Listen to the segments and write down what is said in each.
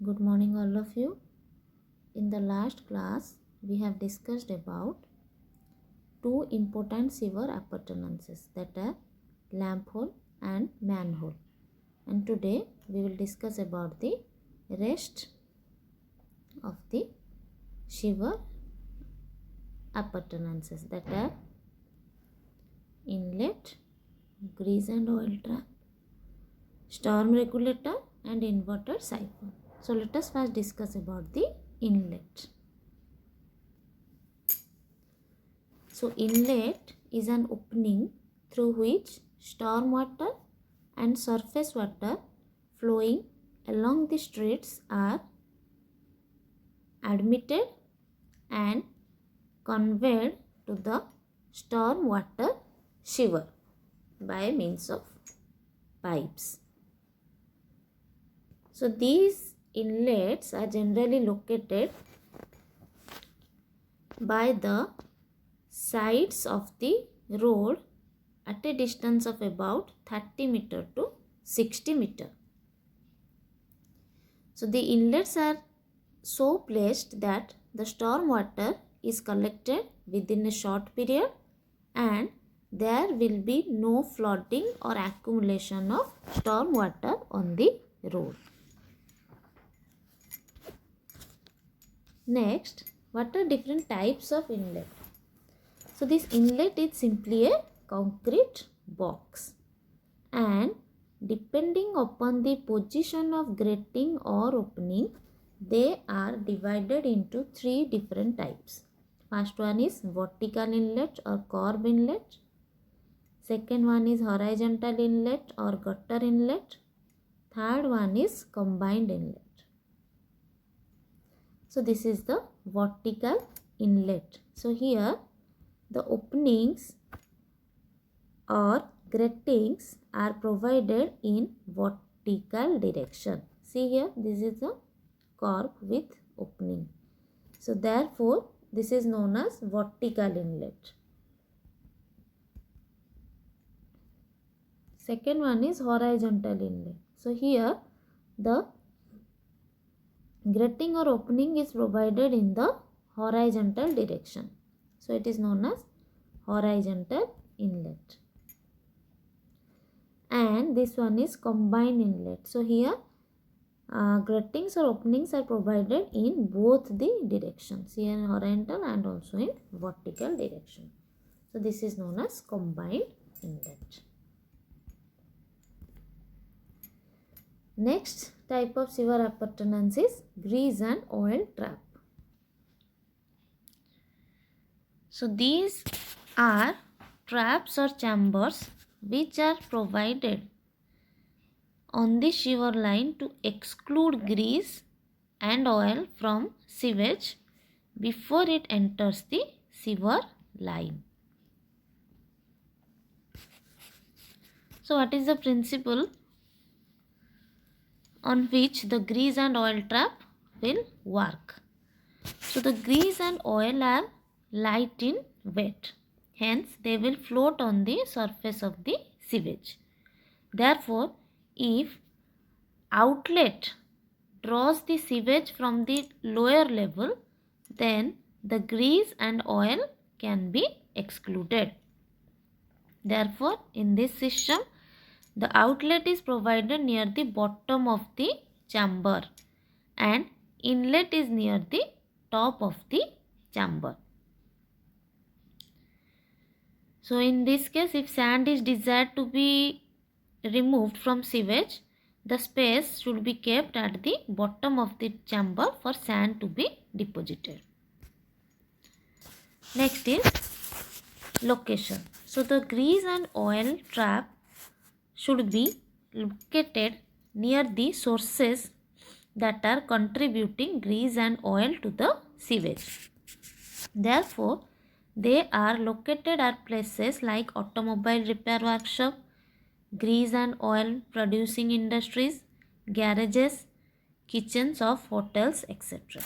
Good morning, all of you. In the last class, we have discussed about two important sewer appurtenances, that are lamp hole and manhole. And today we will discuss about the rest of the sewer appurtenances, that are inlet, grease and oil trap, storm regulator and inverter siphon. So let us first discuss about the inlet. So inlet is an opening through which storm water and surface water flowing along the streets are admitted and conveyed to the storm water sewer by means of pipes. So these inlets are generally located by the sides of the road at a distance of about 30 meter to 60 meter. So the inlets are so placed that the storm water is collected within a short period and there will be no flooding or accumulation of storm water on the road. Next, what are different types of inlet? So this inlet is simply a concrete box, and depending upon the position of grating or opening, they are divided into three different types. First one is vertical inlet or curb inlet. Second one is horizontal inlet or gutter inlet. Third one is combined inlet. So this is the vertical inlet. So here the openings or gratings are provided in vertical direction. See here, this is the curb with opening. So therefore this is known as vertical inlet. Second one is horizontal inlet. So here the grating or opening is provided in the horizontal direction. So it is known as horizontal inlet. And this one is combined inlet. So here gratings or openings are provided in both the directions, here in horizontal and also in vertical direction. So this is known as combined inlet. Next type of sewer appurtenance is grease and oil trap. So these are traps or chambers which are provided on the sewer line to exclude grease and oil from sewage before it enters the sewer line. So what is the principle on which the grease and oil trap will work? So the grease and oil are light in weight, hence they will float on the surface of the sewage. Therefore, if outlet draws the sewage from the lower level, then the grease and oil can be excluded. Therefore, in this system, the outlet is provided near the bottom of the chamber and inlet is near the top of the chamber. So in this case, if sand is desired to be removed from sewage, the space should be kept at the bottom of the chamber for sand to be deposited. Next is location. So the grease and oil trap should be located near the sources that are contributing grease and oil to the sewage. Therefore, they are located at places like automobile repair workshop, grease and oil producing industries, garages, kitchens of hotels, etc.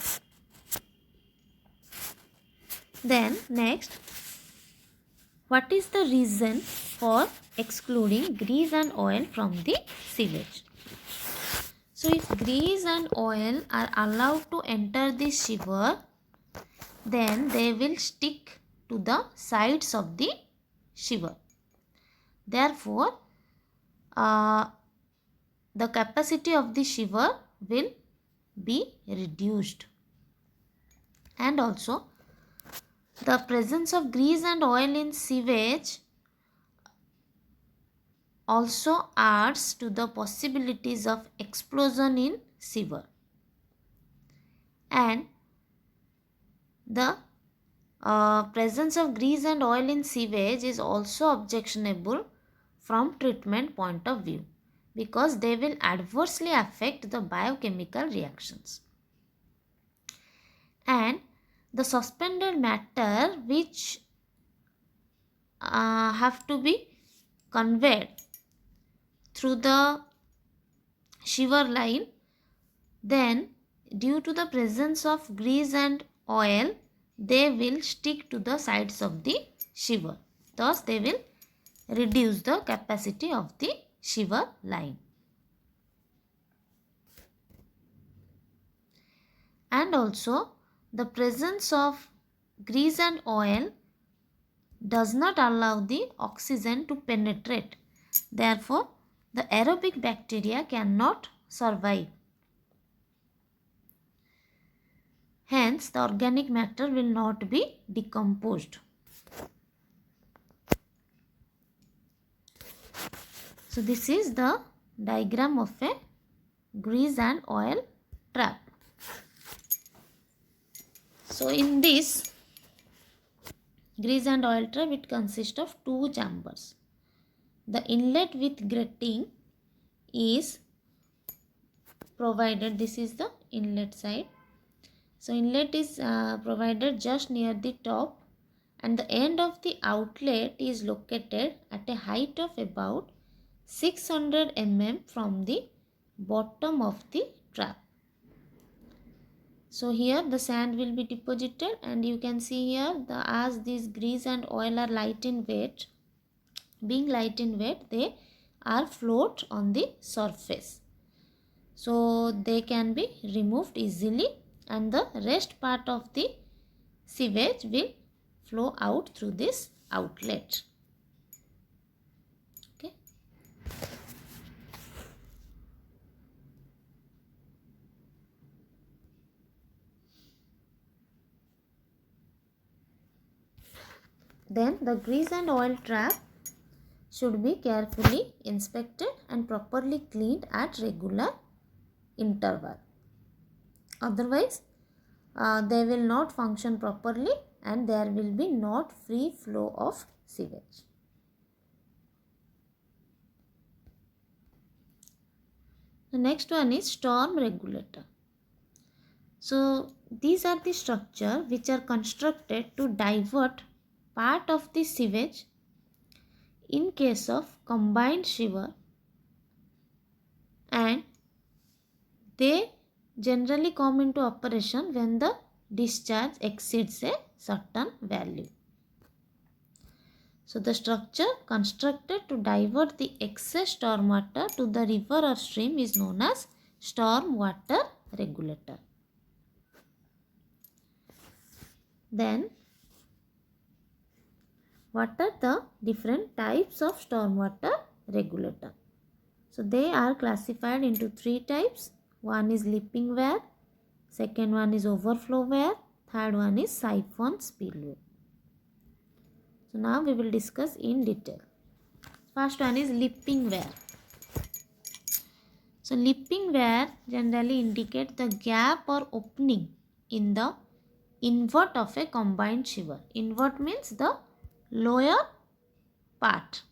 Then next, what is the reason for excluding grease and oil from the sewage? So if grease and oil are allowed to enter the shiver, then they will stick to the sides of the shiver. Therefore, the capacity of the shiver will be reduced. And also, the presence of grease and oil in sewage also adds to the possibilities of explosion in sewer. And the presence of grease and oil in sewage is also objectionable from treatment point of view, because they will adversely affect the biochemical reactions. And the suspended matter which have to be conveyed through the shiver line, then due to the presence of grease and oil, they will stick to the sides of the shiver. Thus, they will reduce the capacity of the shiver line. And also, the presence of grease and oil does not allow the oxygen to penetrate. Therefore, the aerobic bacteria cannot survive. Hence, the organic matter will not be decomposed. So, this is the diagram of a grease and oil trap. So, in this grease and oil trap, it consists of two chambers. The inlet with grating is provided. This is the inlet side. So, inlet is provided just near the top, and the end of the outlet is located at a height of about 600 mm from the bottom of the trap. So here the sand will be deposited, and you can see here as these grease and oil are light in weight, being light in weight, they are float on the surface. So they can be removed easily, and the rest part of the sewage will flow out through this outlet. Okay. Then the grease and oil trap should be carefully inspected and properly cleaned at regular interval. Otherwise, they will not function properly, and there will be not free flow of sewage. The next one is storm regulator. So these are the structure which are constructed to divert part of the sewage in case of combined shiver, and they generally come into operation when the discharge exceeds a certain value. So the structure constructed to divert the excess storm water to the river or stream is known as storm water regulator. Then, what are the different types of storm water regulator? So they are classified into three types. One is leaping weir, second one is overflow weir, third one is siphon spillway. So now we will discuss in detail. First one is leaping weir. So leaping weir generally indicate the gap or opening in the invert of a combined shiver. Invert means the lower part,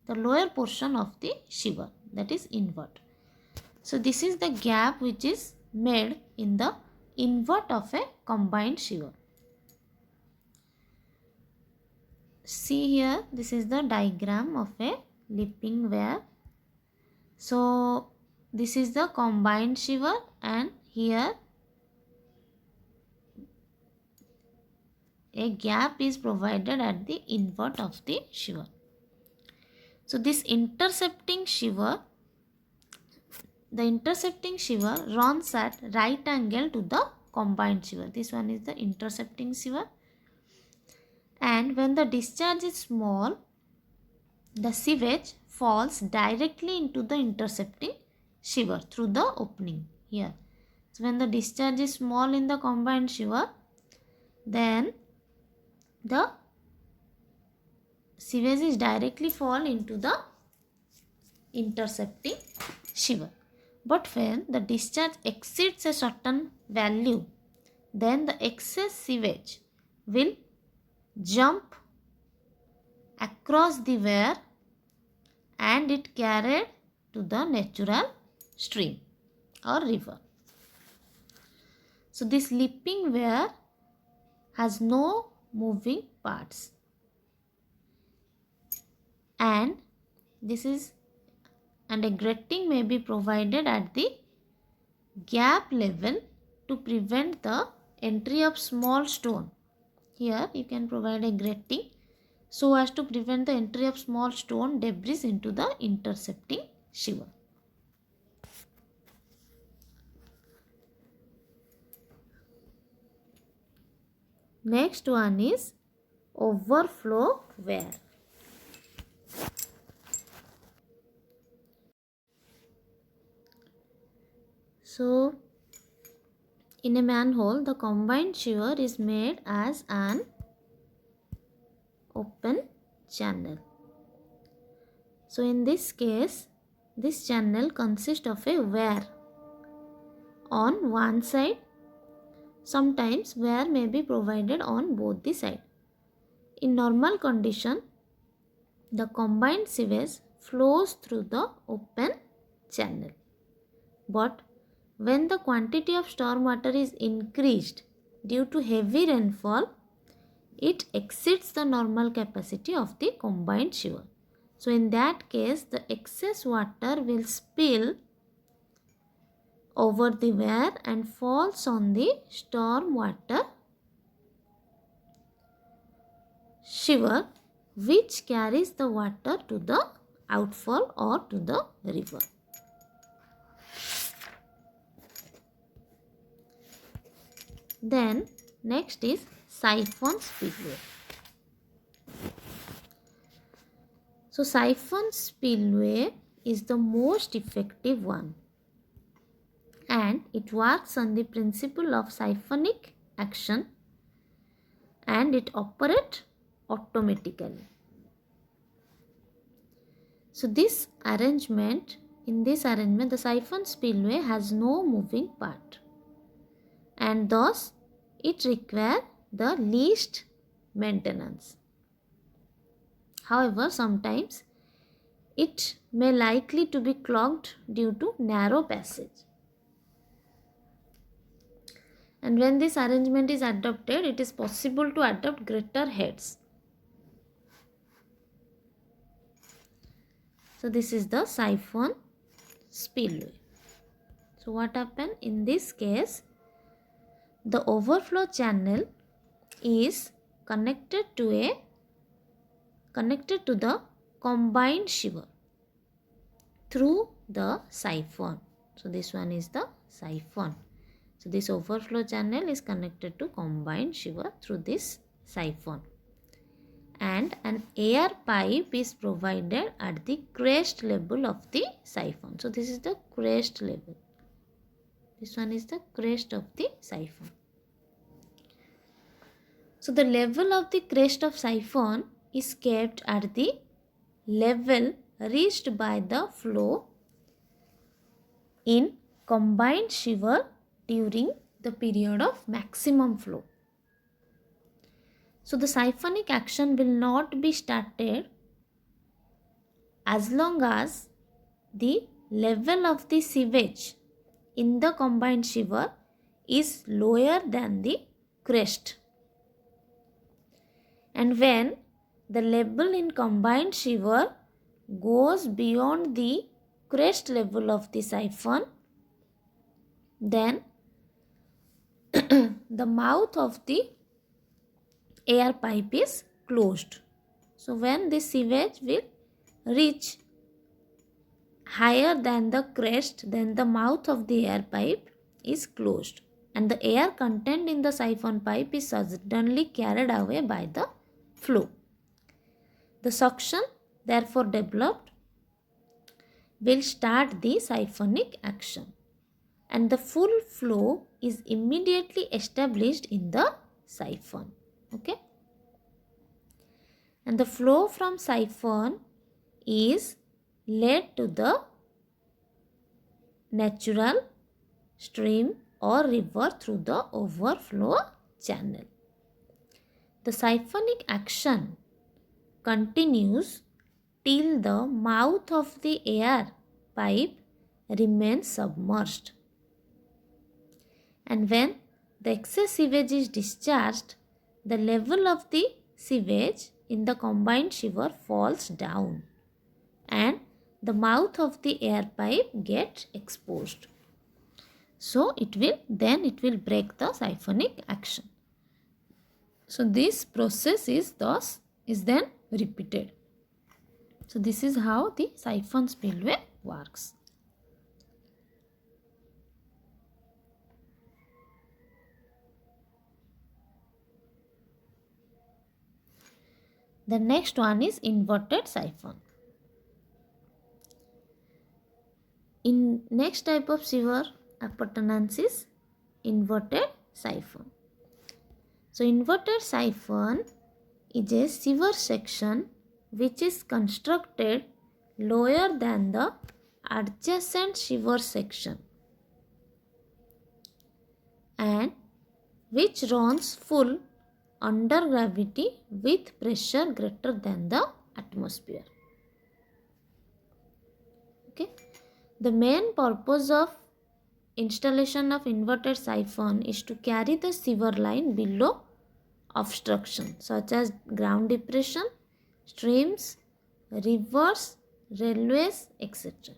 the lower portion of the shiver, that is invert. So this is the gap which is made in the invert of a combined shiver. See here, this is the diagram of a leaping weir. So this is the combined shiver, and here a gap is provided at the invert of the shiver. So this intercepting shiver, the intercepting sewer runs at right angle to the combined sewer. This one is the intercepting sewer. And when the discharge is small, the sewage falls directly into the intercepting sewer through the opening here. So when the discharge is small in the combined sewer, then the sewage is directly fall into the intercepting sewer. But when the discharge exceeds a certain value, then the excess sewage will jump across the weir and it carried to the natural stream or river. So this leaping weir has no moving parts, and a gratting may be provided at the gap level to prevent the entry of small stone. Here you can provide a gratting so as to prevent the entry of small stone debris into the intercepting sewer. Next one is overflow weir. So in a manhole, the combined sewer is made as an open channel. So in this case, this channel consists of a weir on one side. Sometimes weir may be provided on both the sides. In normal condition, the combined sewage flows through the open channel. But when the quantity of storm water is increased due to heavy rainfall, it exceeds the normal capacity of the combined sewer. So in that case, the excess water will spill over the weir and falls on the storm water sewer, which carries the water to the outfall or to the river. Then next is siphon spillway. So siphon spillway is the most effective one, and it works on the principle of siphonic action and it operates automatically. So in this arrangement, the siphon spillway has no moving part, and thus it requires the least maintenance. However, sometimes it may likely to be clogged due to narrow passage. And when this arrangement is adopted, it is possible to adopt greater heads. So this is the siphon spillway. So what happens in this case? The overflow channel is connected to the combined sewer through the siphon. So this one is the siphon. So this overflow channel is connected to combined sewer through this siphon, and an air pipe is provided at the crest level of the siphon. So this is the crest level. This one is the crest of the siphon. So the level of the crest of siphon is kept at the level reached by the flow in combined sewer during the period of maximum flow. So the siphonic action will not be started as long as the level of the sewage in the combined sewer is lower than the crest. And when the level in combined sewer goes beyond the crest level of the siphon, then the mouth of the air pipe is closed. So when the sewage will reach higher than the crest, then the mouth of the air pipe is closed and the air contained in the siphon pipe is suddenly carried away by the flow. The suction therefore developed will start the siphonic action and the full flow is immediately established in the siphon. Okay, and the flow from siphon is led to the natural stream or river through the overflow channel. The siphonic action continues till the mouth of the air pipe remains submerged. And when the excess sewage is discharged, the level of the sewage in the combined sewer falls down and the mouth of the air pipe gets exposed. So it will break the siphonic action. So this process is then repeated. So this is how the siphon spillway works. The next one is inverted siphon. In next type of sewer appurtenance is inverted siphon. So inverted siphon is a sewer section which is constructed lower than the adjacent sewer section and which runs full under gravity with pressure greater than the atmosphere. Okay. The main purpose of installation of inverted siphon is to carry the sewer line below obstruction such as ground depression, streams, rivers, railways, etc.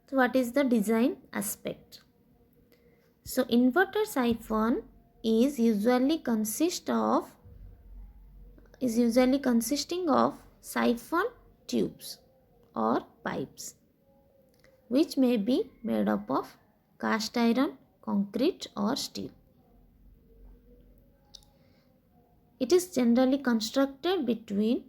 So what is the design aspect? So inverted siphon is usually consisting of siphon tubes or pipes which may be made up of cast iron, concrete or steel. It is generally constructed between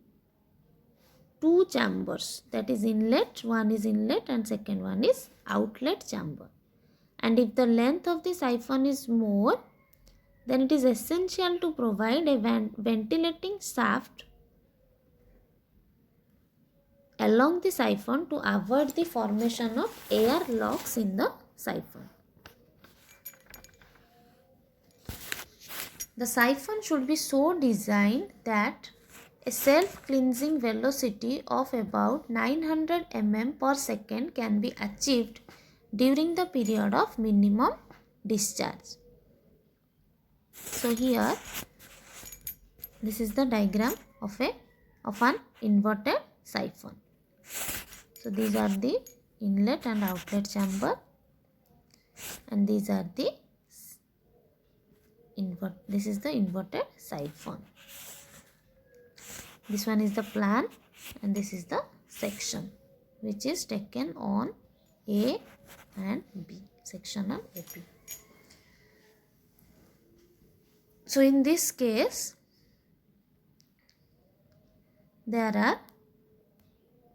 two chambers, that is inlet, one is inlet and second one is outlet chamber. And if the length of the siphon is more, then it is essential to provide a ventilating shaft along the siphon to avoid the formation of air locks in the siphon. The siphon should be so designed that a self-cleansing velocity of about 900 mm per second can be achieved during the period of minimum discharge. So here this is the diagram of an inverted siphon. So these are the inlet and outlet chamber and these are the this is the inverted siphon. This one is the plan and this is the section which is taken on A and B, section on AP. So in this case there are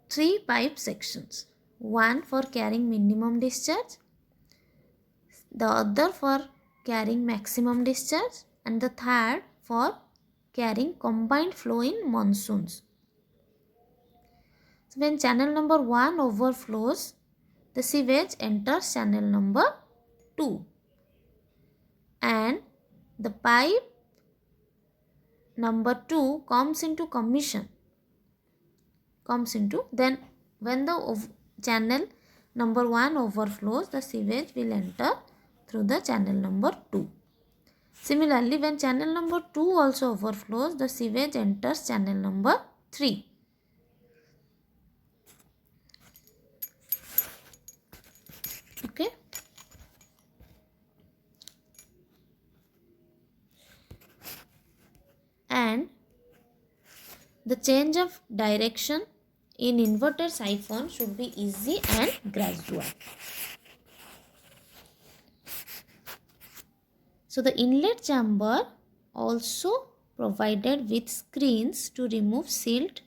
three pipe sections, one for carrying minimum discharge, the other for carrying maximum discharge and the third for carrying combined flow in monsoons. So when channel number 1 overflows, the sewage enters channel number 2 and the pipe number 2 comes into commission. Then when the channel number 1 overflows, the sewage will enter through the channel number 2. Similarly, when channel number 2 also overflows, the sewage enters channel number 3. Okay. And The change of direction in inverted siphon should be easy and gradual. So the inlet chamber also provided with screens to remove silt,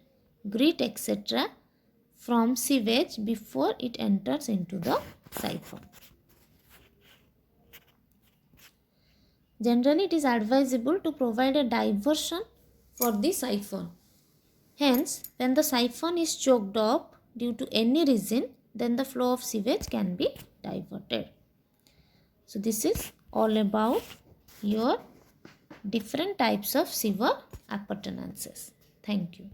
grit, etc. from sewage before it enters into the siphon. Generally, it is advisable to provide a diversion for the siphon. Hence, when the siphon is choked up due to any reason, then the flow of sewage can be diverted. So, this is all about your different types of sewer appurtenances. Thank you.